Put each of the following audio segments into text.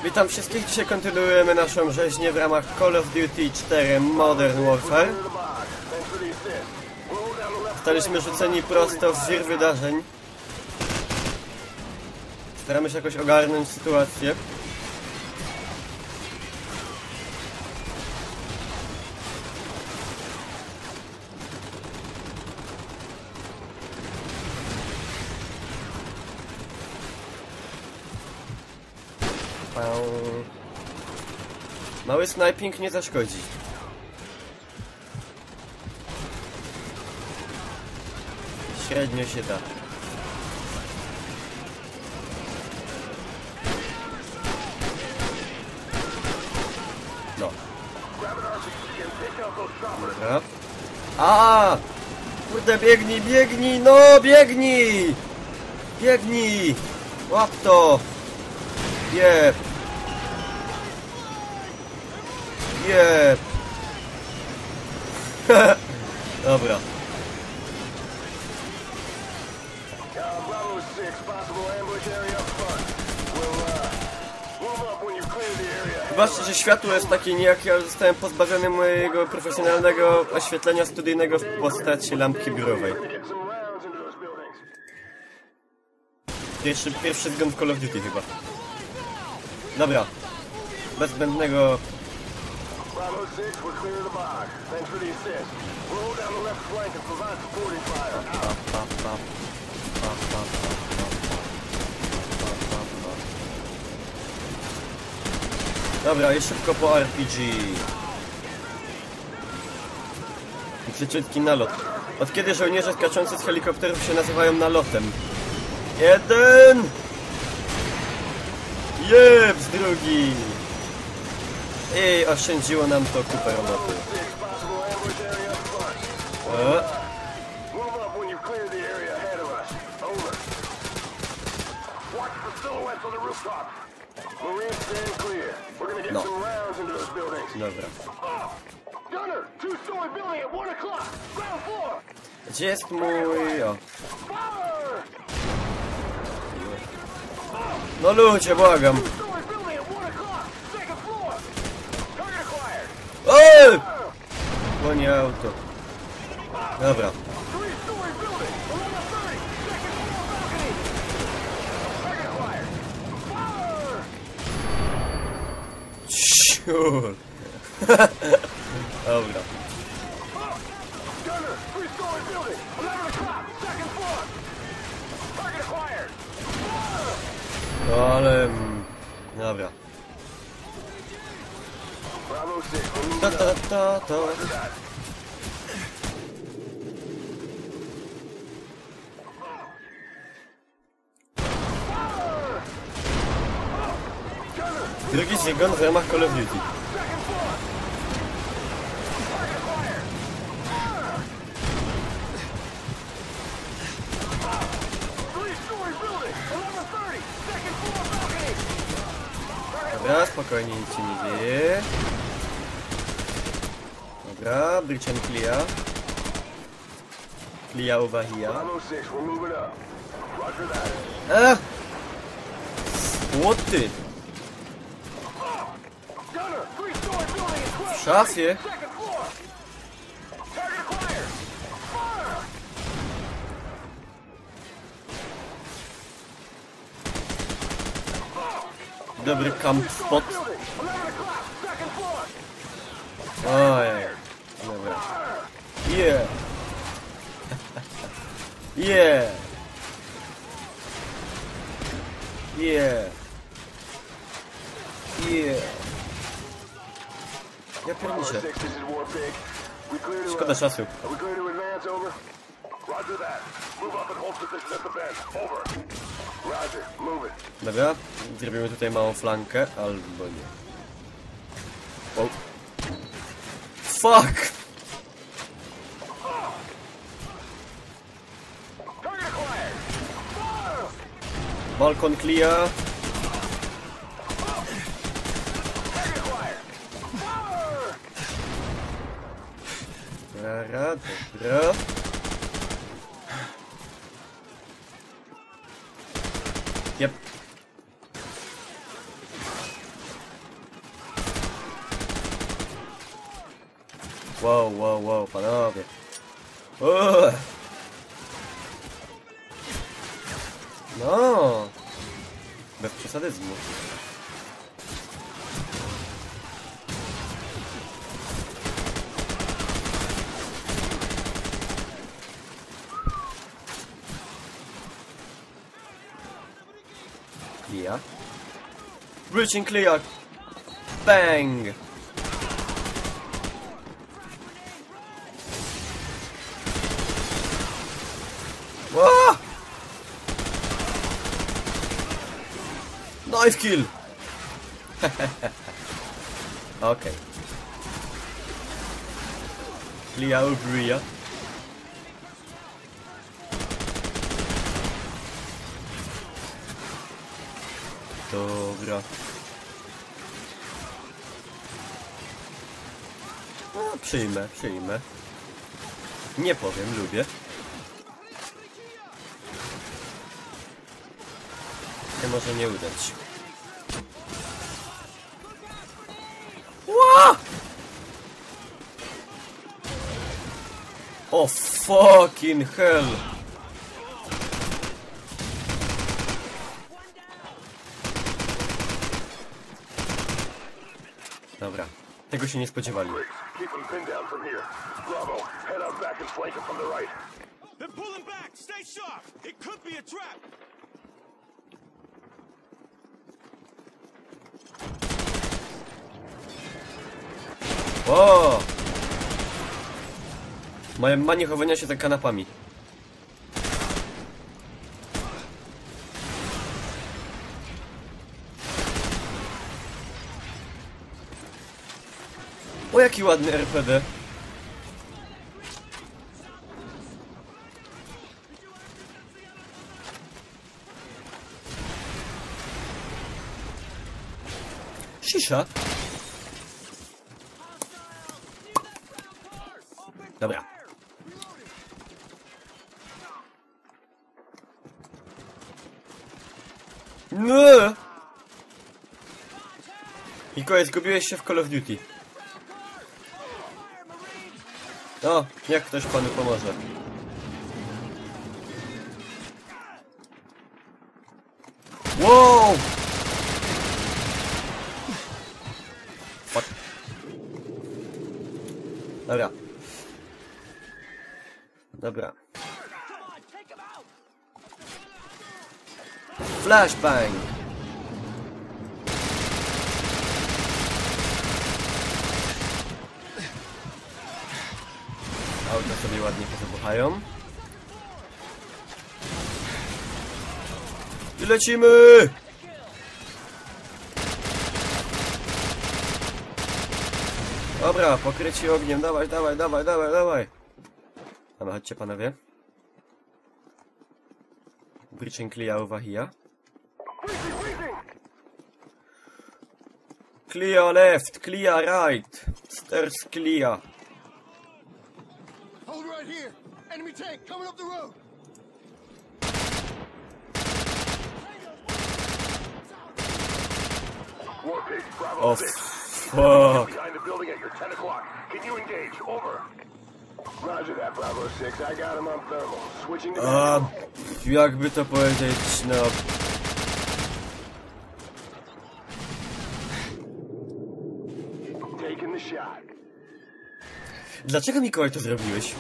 Witam wszystkich, dzisiaj kontynuujemy naszą rzeźnię w ramach Call of Duty 4 Modern Warfare. Zostaliśmy rzuceni prosto w wir wydarzeń. Staramy się jakoś ogarnąć sytuację. Mały sniping nie zaszkodzi. Średnio się da. No. Dobra. A! Kurde, biegnij, biegnij, no biegnij! Biegnij! Łap to! Jeb! Jeb! Dobra. Zobaczcie, że światło jest takie niejak, ja zostałem pozbawiony mojego profesjonalnego oświetlenia studyjnego w postaci lampki biurowej. Pierwszy zgon w Call of Duty chyba. Dobra. Bez zbędnego... Dobra, i szybko po RPG. I szybciutki nalot. Od kiedy żołnierze skaczący z helikopterów się nazywają nalotem? Jeden! Jeps, drugi! I oszczędziło nam to kupę roboty. No. Dobra. Gdzie jest mój... O. No ludzie, błagam. Oj! Goni auto. Dobra. Ciur. Dobra. Ale... Dobra. Ta. Drugi zgon w ramach Call of Duty. Dobra, spokojnie, nic się nie dzieje. Dobra, Bridge and Clear. Clear over here. Łoty! W szafie? Dobry camp spot. Ojej. Dobra. Yeah. Yeah. Yeah. Yeah. Ja pierniczę. Szkoda czasu. Dobra, zrobimy tutaj małą flankę, albo nie. O. Fuck! Balkon clear. Dobra, dobra. Yep. Wow, wow, wow, panowie. No. Bez przesadyzmu. Clear. Breaching clear. Bang. Whoa! Knife kill. Okay. Clear over here. Dobra. No, przyjmę. Nie powiem, lubię. Nie może nie udać. Ła! Oh fucking hell! Dobra, tego się nie spodziewali. O! Moja mania chowania się za kanapami. O, jaki ładny RPD. Shisha. Dobra. No. Mikołaj, zgubiłeś się w Call of Duty. O, niech ktoś panu pomoże. Wow! Fuck. Dobra. Dobra. Flashbang! Auto sobie ładnie pozabuchają. I lecimy! Dobra, pokryci ogniem, dawaj. Dobra, chodźcie panowie. Breaching clear over here. Clear left, clear right. Stairs clear. Hold right here. Enemy tank coming up the road. Warpig, Bravo Oh, 6. fuck. Behind the building at your 10 o'clock. Can you engage? Over. Roger that, Bravo 6. I got him on thermal. Switching to... Jakby to powiedzieć, no... Taking the shot. Dlaczego, Mikołaj, to zrobiłeś?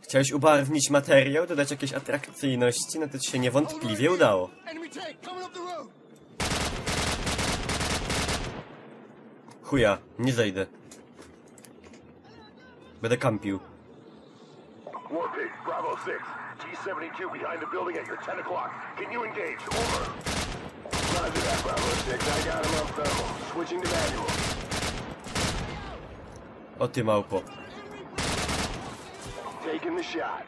Chciałeś ubarwnić materiał, dodać jakieś atrakcyjności, no to ci się niewątpliwie udało. Chuja, nie zejdę. Będę kampił. Warpig, Bravo 6. G-72 behind the building at your 10 o'clock. Can you engage? Over. Roger that, Bravo 6. I got him on thermal. Switching to manual. O ty małpo. Taking the shot.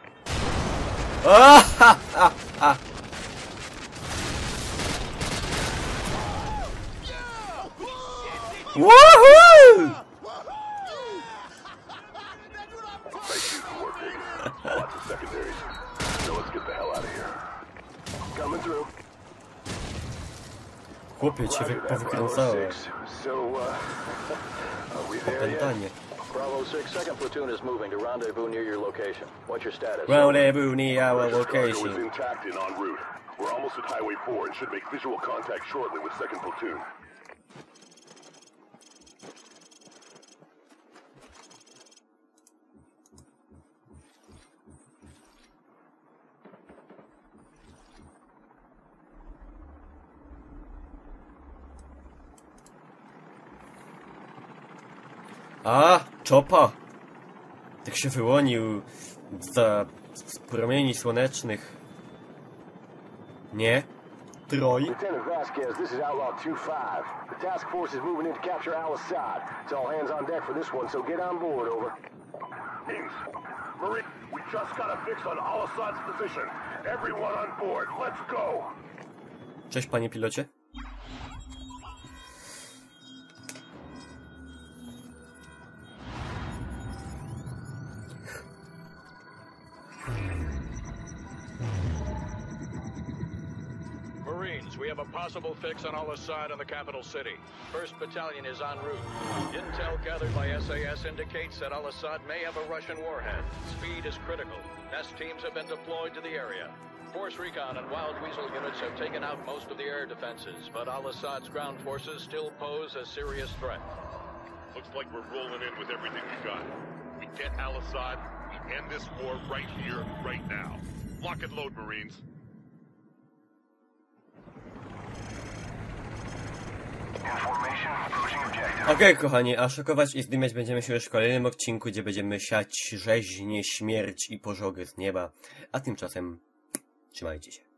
Woohoo! Nice shooting, Warpig. Lots of secondaries. So let's get the hell out of here. Coming through. Chłopie, cię Roger that, Bravo powykręcałem. 6. So, are we there yet? Opętanie. Bravo 6, second platoon is moving to rendezvous near your location. What's your status? Rendezvous near our Russia's cargo is location. intact and en route. We're almost at Highway 4 and should make visual contact shortly with second platoon. A, czopa! Tak się wyłonił z promieni słonecznych. Nie? Troj? Lieutenant Vasquez, this is Outlaw 2-5. The task force is moving in to capture Al-Assad. It's all hands on deck for this one, so get on board, over. Teams, Marine, we just got a fix on Al-Assad's position. Everyone on board, let's go! Cześć, panie pilocie. Marines, we have a possible fix on Al-Assad in the capital city. 1st Battalion is en route. Intel gathered by SAS indicates that Al-Assad may have a Russian warhead. Speed is critical. Nest teams have been deployed to the area. Force Recon and Wild Weasel units have taken out most of the air defenses, but Al-Assad's ground forces still pose a serious threat. Looks like we're rolling in with everything we got. We get Al-Assad, we end this war right here, right now. Lock and load, Marines. Okej, kochani, a szokować i zdymiać będziemy się już w kolejnym odcinku, gdzie będziemy siać rzeźnię, śmierć i pożogę z nieba. A tymczasem trzymajcie się.